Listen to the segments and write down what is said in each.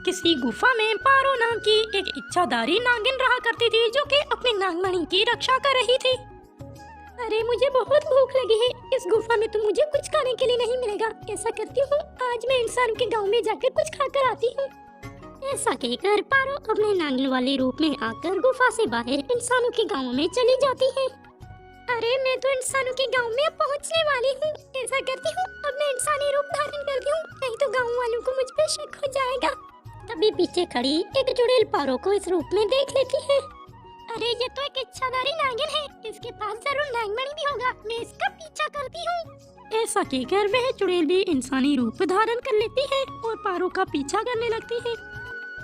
किसी गुफा में पारो नाम की एक इच्छाधारी नागिन रहा करती थी, जो कि अपनी नागमणि की रक्षा कर रही थी। अरे मुझे बहुत भूख लगी है, इस गुफा में तो मुझे कुछ खाने के लिए नहीं मिलेगा। ऐसा करती हूँ, आज मैं इंसानों के गांव में जाकर कुछ खाकर आती हूँ। ऐसा कहकर पारो अपने नागिन वाले रूप में आकर गुफा से बाहर इंसानों के गाँव में चली जाती है। अरे मैं तो इंसानों के गांव में पहुंचने वाली हूँ। ऐसा करती हूँ, अब मैं इंसानी रूप धारण करती हूँ, नहीं तो गांव वालों को मुझ पे शक हो जाएगा। तभी पीछे खड़ी एक चुड़ैल पारो को इस रूप में देख लेती है। अरे ये तो एक इच्छाधारी नागिन है, इसके पास जरूर नागमणि भी होगा, मैं इसका पीछा करती हूँ। ऐसा कहकर वह चुड़ैल भी इंसानी रूप धारण कर लेती है और पारो का पीछा करने लगती है।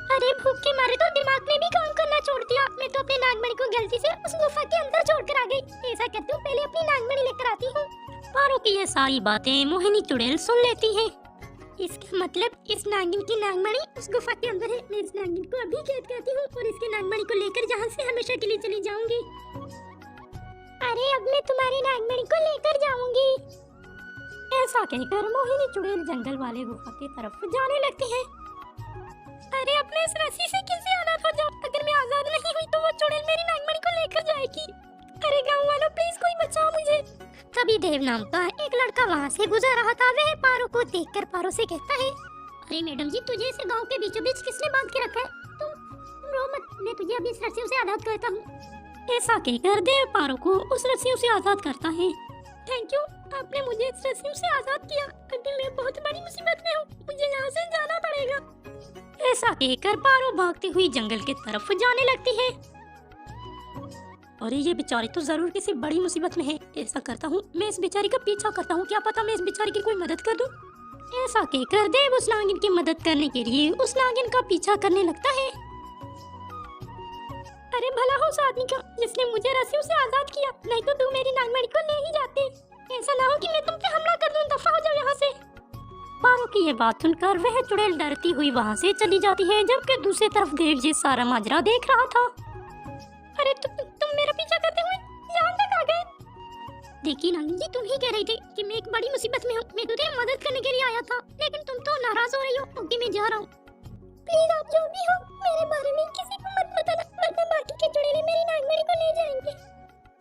अरे भूख के मारे तो दिमाग ने भी काम करना छोड़ दिया, मैं तो अपनी नागमणि को गलती से उस गुफा के अंदर छोड़कर आ गई। ऐसा करती हूँ, पहले अपनी नागमणि लेकर आती हूँ। पारो की ये सारी बातें मोहिनी चुड़ैल सुन लेती है। इसका मतलब इस नागिन की नागमणि उस गुफा के अंदर है। मैं इस नागिन को अभी कैद करती हूँ और इसकी नागमणि को लेकर जहाँ से हमेशा के लिए चली जाऊंगी। अरे अब मैं तुम्हारी नागमणि को लेकर जाऊंगी। ऐसा कहकर मोहिनी चुड़ैल जंगल वाले गुफा की तरफ जाने लगती है। अरे अपने इस रस्सी से कैसे आजाद हो जाऊं? अगर मैं आजाद नहीं हुई तो वो चुड़ैल मेरी नागमणि को लेकर जाएगी। अरे गाँव वालों, प्लीज कोई बचाओ मुझे। तभी देव नाम का एक लड़का वहाँ से गुजर रहा था। वह पारो को देखकर पारो से कहता है, अरे मैडम जी, तुझे इस गाँव के बीचों बीच किसने बांध के रखा है? तुम रो मत, मैं तुझे अभी इस रस्सियों से आजाद करता हूँ। ऐसा कहकर देव पारो को उस रस्सियों से आजाद करता है। थैंक यू, आपने मुझे इस रस्सियों से आजाद किया। अभी मैं बहुत बड़ी मुसीबत में हूँ, मुझे यहाँ से जाना पड़ेगा। ऐसा कहकर पारो भागती हुई जंगल की तरफ जाने लगती है। अरे ये बेचारी तो जरूर किसी बड़ी मुसीबत में है। ऐसा करता हूँ, मैं इस बेचारी का पीछा करता हूँ, क्या पता मैं इस बेचारी की कोई मदद कर दूँ। ऐसा कहकर देव उस नागिन की मदद करने के लिए उस नागिन का पीछा करने लगता है। अरे भला हो उस आदमी का जिसने मुझे रस्सियों से आजाद किया, नहीं तो तू मेरी नागमणि को ले ही जाते। ऐसा ना हो कि मैं तुम पे हमला कर दूं, दफा हो जाओ यहाँ से। पारो की ये बात सुनकर वह चुड़ैल डरती हुई वहाँ से चली जाती है, जबकि दूसरी तरफ देव जी सारा माजरा देख रहा था। अरे तुम मेरा पीछा करते हुए यहाँ तक आ गए। देखिए नागिन जी, तुम ही कह रही थी कि मैं एक बड़ी मुसीबत में हूँ, मैं तुझे मदद करने के लिए आया था, लेकिन तुम तो नाराज हो रही हो क्योंकि मैं जा रहा हूँ। प्लीज आप जो भी हो, मेरे बारे में किसी को मत बताना, वरना बाकी के चुड़ैलें मेरी नागमणि को ले जाएंगे।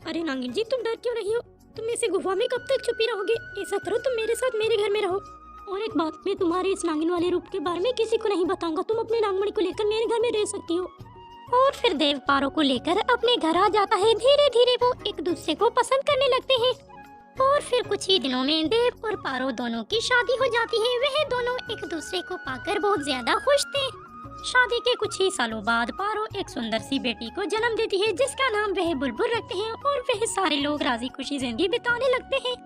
अरे नागिन जी, तुम डर क्यों रही हो? तुम ऐसे गुफा में कब तक छुपी रहोगे? ऐसा करो, तुम मेरे साथ मेरे घर में रहो। और एक बात, मैं तुम्हारे इस नागिन वाले रूप के बारे में किसी को नहीं बताऊंगा। तुम अपने नागमणि को लेकर मेरे घर में रह सकती हो। और फिर देव पारो को लेकर अपने घर आ जाता है। धीरे धीरे वो एक दूसरे को पसंद करने लगते हैं और फिर कुछ ही दिनों में देव और पारो दोनों की शादी हो जाती है। वह दोनों एक दूसरे को पाकर बहुत ज्यादा खुश थे। शादी के कुछ ही सालों बाद पारो एक सुंदर सी बेटी को जन्म देती है, जिसका नाम वह बुलबुल रखते हैं और वह सारे लोग राजी खुशी जिंदगी बिताने लगते हैं।